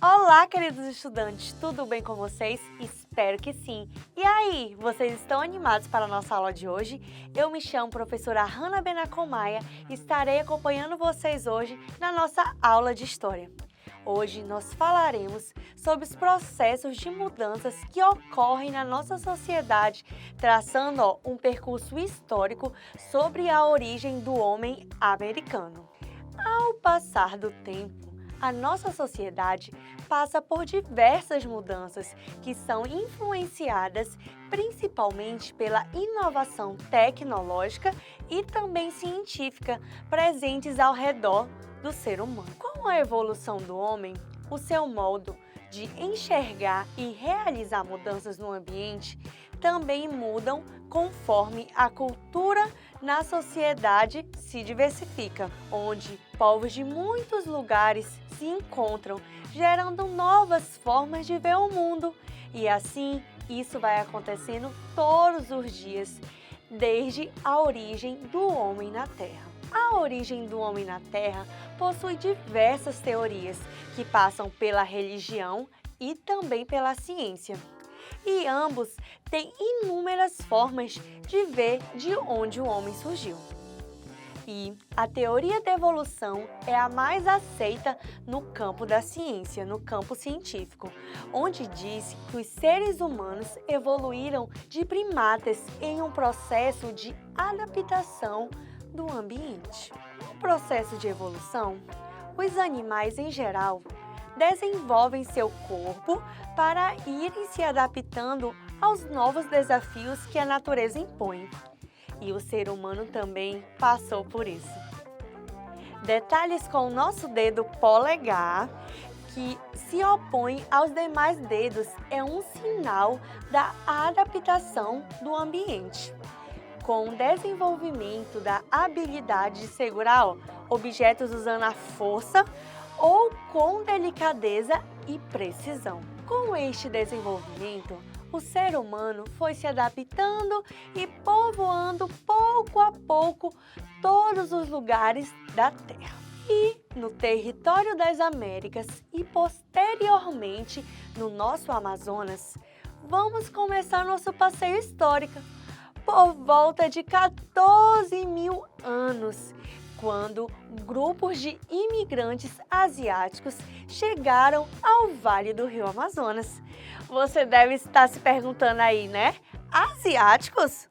Olá, queridos estudantes, tudo bem com vocês? Espero que sim. E aí, vocês estão animados para a nossa aula de hoje? Eu me chamo professora Hanna Benacomaia e estarei acompanhando vocês hoje na nossa aula de História. Hoje nós falaremos sobre os processos de mudanças que ocorrem na nossa sociedade, traçando um percurso histórico sobre a origem do homem americano. Ao passar do tempo, a nossa sociedade passa por diversas mudanças que são influenciadas principalmente pela inovação tecnológica e também científica presentes ao redor do ser humano. Com a evolução do homem, o seu modo de enxergar e realizar mudanças no ambiente também mudam conforme a cultura na sociedade se diversifica, onde povos de muitos lugares se encontram, gerando novas formas de ver o mundo. E assim, isso vai acontecendo todos os dias, desde a origem do homem na Terra. A origem do homem na Terra possui diversas teorias que passam pela religião e também pela ciência. E ambos têm inúmeras formas de ver de onde o homem surgiu. E a teoria da evolução é a mais aceita no campo da ciência, no campo científico, onde diz que os seres humanos evoluíram de primatas em um processo de adaptação do ambiente. No processo de evolução, os animais em geral desenvolvem seu corpo para irem se adaptando aos novos desafios que a natureza impõe. E o ser humano também passou por isso. Detalhes com o nosso dedo polegar, que se opõe aos demais dedos, é um sinal da adaptação do ambiente. Com o desenvolvimento da habilidade de segurar objetos usando a força ou com delicadeza e precisão. Com este desenvolvimento, o ser humano foi se adaptando e povoando pouco a pouco todos os lugares da Terra. E no território das Américas e posteriormente no nosso Amazonas, vamos começar nosso passeio histórico por volta de 14 mil anos, quando grupos de imigrantes asiáticos chegaram ao Vale do Rio Amazonas. Você deve estar se perguntando aí, né? Asiáticos?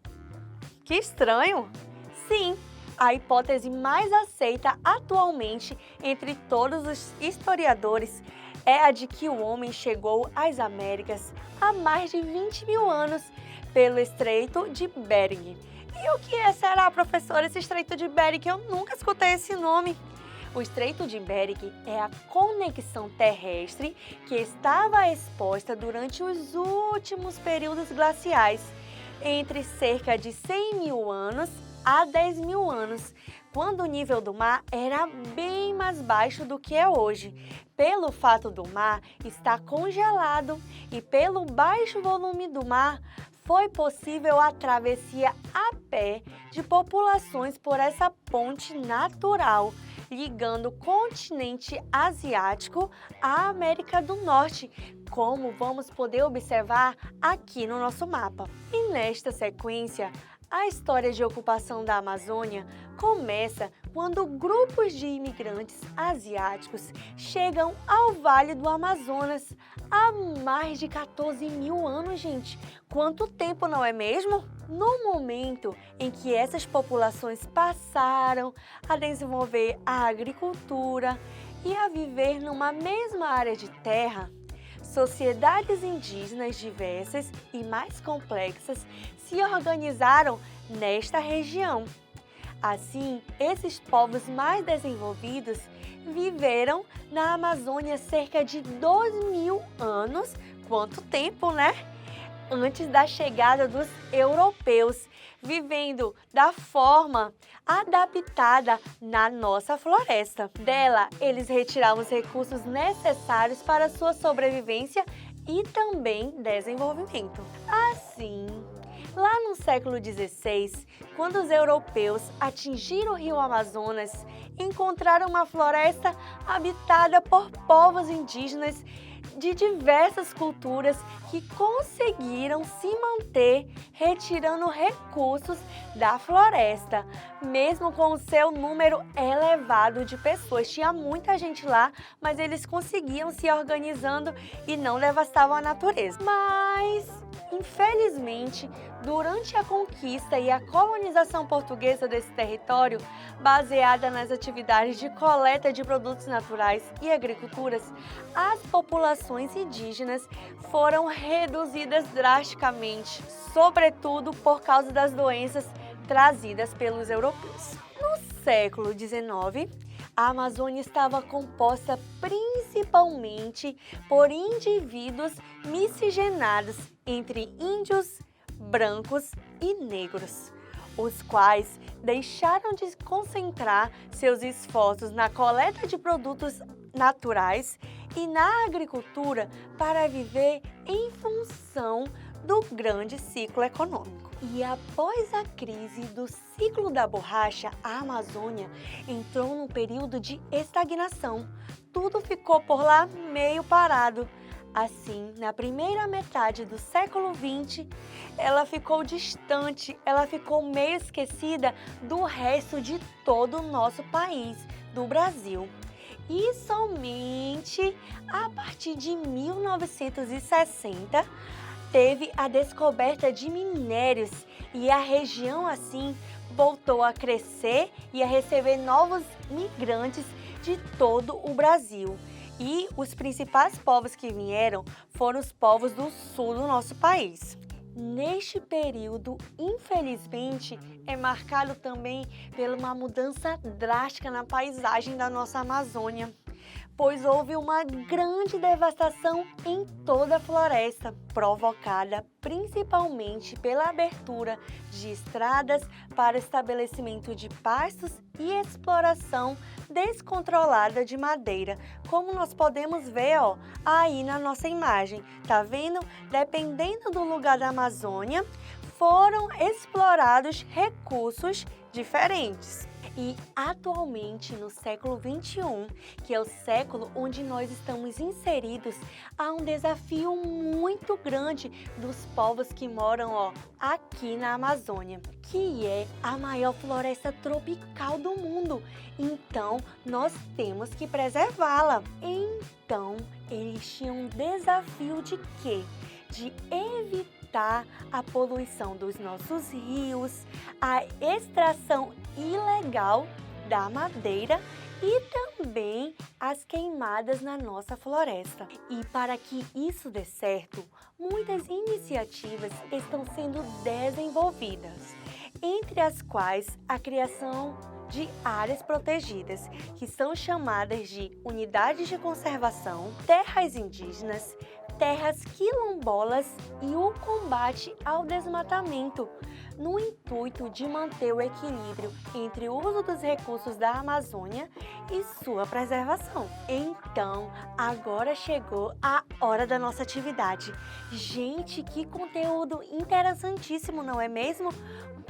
Que estranho! Sim, a hipótese mais aceita atualmente entre todos os historiadores é a de que o homem chegou às Américas há mais de 20 mil anos pelo Estreito de Bering. E o que será, professor, esse Estreito de Bering? Eu nunca escutei esse nome. O Estreito de Bering é a conexão terrestre que estava exposta durante os últimos períodos glaciais, entre cerca de 100 mil anos a 10 mil anos, quando o nível do mar era bem mais baixo do que é hoje, pelo fato do mar estar congelado e pelo baixo volume do mar, foi possível a travessia a pé de populações por essa ponte natural, ligando o continente asiático à América do Norte, como vamos poder observar aqui no nosso mapa. E nesta sequência, a história de ocupação da Amazônia começa quando grupos de imigrantes asiáticos chegam ao Vale do Amazonas há mais de 14 mil anos, gente. Quanto tempo, não é mesmo? No momento em que essas populações passaram a desenvolver a agricultura e a viver numa mesma área de terra, sociedades indígenas diversas e mais complexas se organizaram nesta região. Assim, esses povos mais desenvolvidos viveram na Amazônia cerca de 2 mil anos. Quanto tempo, né? Antes da chegada dos europeus, vivendo da forma adaptada na nossa floresta. Dela, eles retiravam os recursos necessários para sua sobrevivência e também desenvolvimento. Assim, Lá no século XVI, quando os europeus atingiram o rio Amazonas, encontraram uma floresta habitada por povos indígenas de diversas culturas que conseguiram se manter retirando recursos da floresta, mesmo com o seu número elevado de pessoas. Tinha muita gente lá, mas eles conseguiam se organizando e não devastavam a natureza. Mas, infelizmente, durante a conquista e a colonização portuguesa desse território, baseada nas atividades de coleta de produtos naturais e agriculturas, as populações indígenas foram reduzidas drasticamente, sobretudo por causa das doenças trazidas pelos europeus. No século XIX, a Amazônia estava composta principalmente por indivíduos miscigenados entre índios, brancos e negros, os quais deixaram de concentrar seus esforços na coleta de produtos naturais e na agricultura para viver em função do grande ciclo econômico. E após a crise do ciclo da borracha, a Amazônia entrou num período de estagnação. Tudo ficou por lá meio parado. Assim, na primeira metade do século XX, ela ficou distante, ela ficou meio esquecida do resto de todo o nosso país, do Brasil. E somente a partir de 1960 teve a descoberta de minérios e a região assim voltou a crescer e a receber novos migrantes de todo o Brasil. E os principais povos que vieram foram os povos do sul do nosso país. Neste período, infelizmente, é marcado também por uma mudança drástica na paisagem da nossa Amazônia, pois houve uma grande devastação em toda a floresta, provocada principalmente pela abertura de estradas para estabelecimento de pastos e exploração descontrolada de madeira, como nós podemos ver aí na nossa imagem. Tá vendo? Dependendo do lugar da Amazônia, foram explorados recursos diferentes. E atualmente, no século XXI, que é o século onde nós estamos inseridos, há um desafio muito grande dos povos que moram aqui na Amazônia, que é a maior floresta tropical do mundo. Então, nós temos que preservá-la. Então, eles tinham um desafio de quê? De evitar a poluição dos nossos rios, a extração ilegal da madeira e também as queimadas na nossa floresta. E para que isso dê certo, muitas iniciativas estão sendo desenvolvidas, entre as quais a criação de áreas protegidas, que são chamadas de unidades de conservação, terras indígenas, terras quilombolas e o combate ao desmatamento, no intuito de manter o equilíbrio entre o uso dos recursos da Amazônia e sua preservação. Então, agora chegou a hora da nossa atividade. Gente, que conteúdo interessantíssimo, não é mesmo?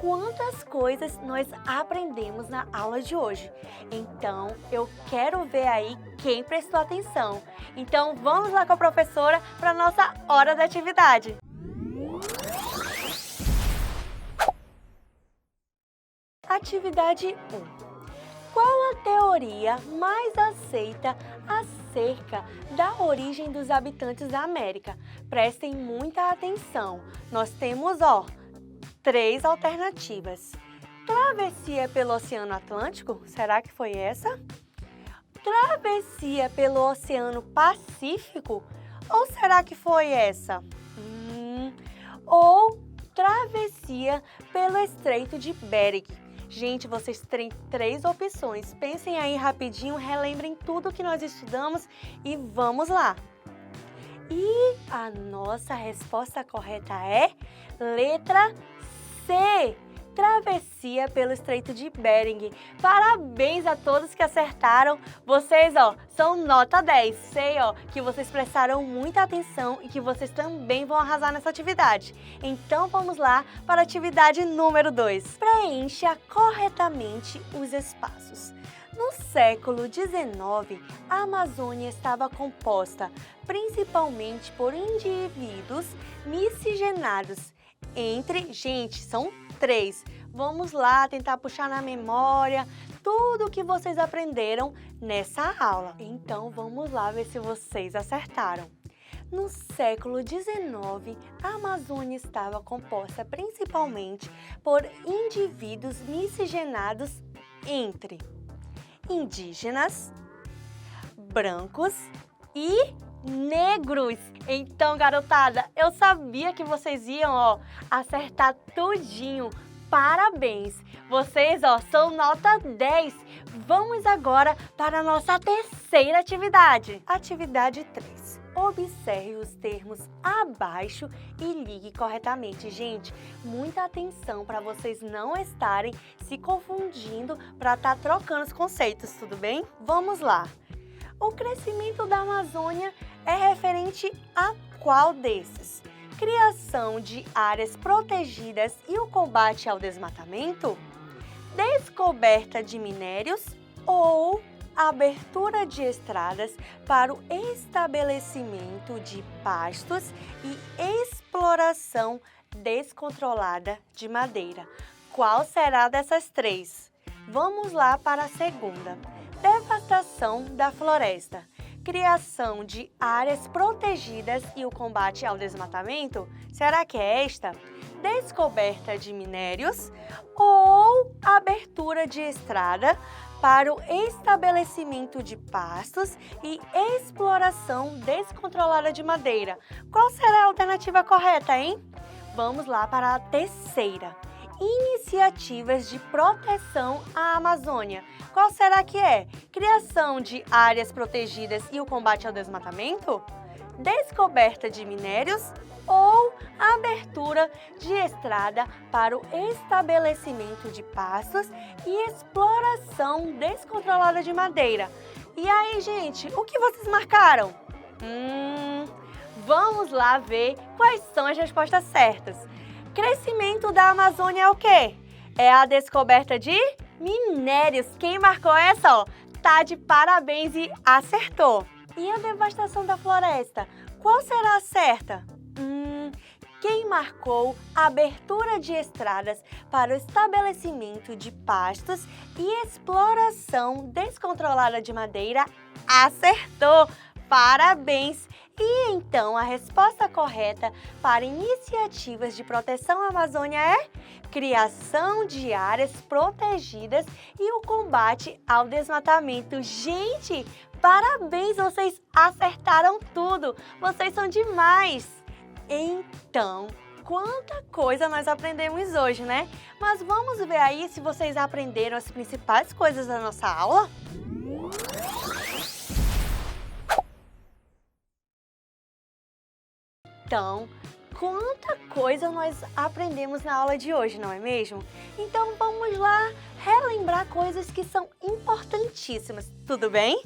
Quantas coisas nós aprendemos na aula de hoje. Então, eu quero ver aí quem prestou atenção. Então, vamos lá com a professora para a nossa hora da atividade. Atividade 1. Qual a teoria mais aceita acerca da origem dos habitantes da América? Prestem muita atenção. Nós temos, 3 alternativas. Travessia pelo Oceano Atlântico? Será que foi essa? Travessia pelo Oceano Pacífico? Ou será que foi essa? Ou travessia pelo Estreito de Bering? Gente, vocês têm 3 opções. Pensem aí rapidinho, relembrem tudo que nós estudamos e vamos lá! E a nossa resposta correta é letra C, travessia pelo Estreito de Bering. Parabéns a todos que acertaram. Vocês, são nota 10. Sei, que vocês prestaram muita atenção e que vocês também vão arrasar nessa atividade. Então vamos lá para a atividade número 2. Preencha corretamente os espaços. No século XIX, a Amazônia estava composta principalmente por indivíduos miscigenados entre, são 3. Vamos lá tentar puxar na memória tudo o que vocês aprenderam nessa aula. Então vamos lá ver se vocês acertaram. No século XIX, a Amazônia estava composta principalmente por indivíduos miscigenados entre indígenas, brancos e negros. Então, garotada, eu sabia que vocês iam, acertar tudinho. Parabéns! Vocês, são nota 10. Vamos agora para a nossa terceira atividade. Atividade 3. Observe os termos abaixo e ligue corretamente. Gente, muita atenção para vocês não estarem se confundindo para estar trocando os conceitos, tudo bem? Vamos lá! O crescimento da Amazônia é referente a qual desses? Criação de áreas protegidas e o combate ao desmatamento? Descoberta de minérios ou abertura de estradas para o estabelecimento de pastos e exploração descontrolada de madeira? Qual será dessas 3? Vamos lá para a segunda. Devastação da floresta, criação de áreas protegidas e o combate ao desmatamento? Será que é esta? Descoberta de minérios ou abertura de estrada para o estabelecimento de pastos e exploração descontrolada de madeira? Qual será a alternativa correta, hein? Vamos lá para a terceira. Iniciativas de proteção à Amazônia. Qual será que é? Criação de áreas protegidas e o combate ao desmatamento? Descoberta de minérios ou abertura de estrada para o estabelecimento de pastos e exploração descontrolada de madeira? E aí, gente, o que vocês marcaram? Vamos lá ver quais são as respostas certas. Crescimento da Amazônia é o quê? É a descoberta de minérios. Quem marcou essa, tá de parabéns e acertou. E a devastação da floresta? Qual será a certa? Quem marcou a abertura de estradas para o estabelecimento de pastos e exploração descontrolada de madeira acertou. Parabéns! E então, a resposta correta para iniciativas de proteção à Amazônia é criação de áreas protegidas e o combate ao desmatamento. Gente, parabéns! Vocês acertaram tudo! Vocês são demais! Então, quanta coisa nós aprendemos hoje, né? Mas vamos ver aí se vocês aprenderam as principais coisas da nossa aula? Então, quanta coisa nós aprendemos na aula de hoje, não é mesmo? Então vamos lá relembrar coisas que são importantíssimas, tudo bem?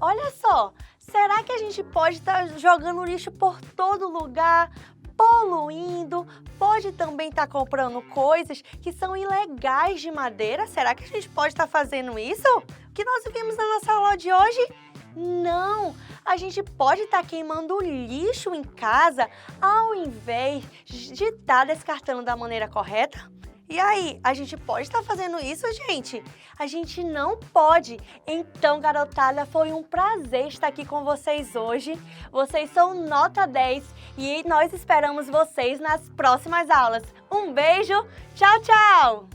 Olha só, será que a gente pode estar jogando lixo por todo lugar, poluindo? Pode também estar comprando coisas que são ilegais de madeira? Será que a gente pode estar fazendo isso? O que nós vimos na nossa aula de hoje? Não! A gente pode estar queimando lixo em casa ao invés de estar descartando da maneira correta? E aí, a gente pode estar fazendo isso, gente? A gente não pode. Então, garotada, foi um prazer estar aqui com vocês hoje. Vocês são nota 10 e nós esperamos vocês nas próximas aulas. Um beijo, tchau, tchau!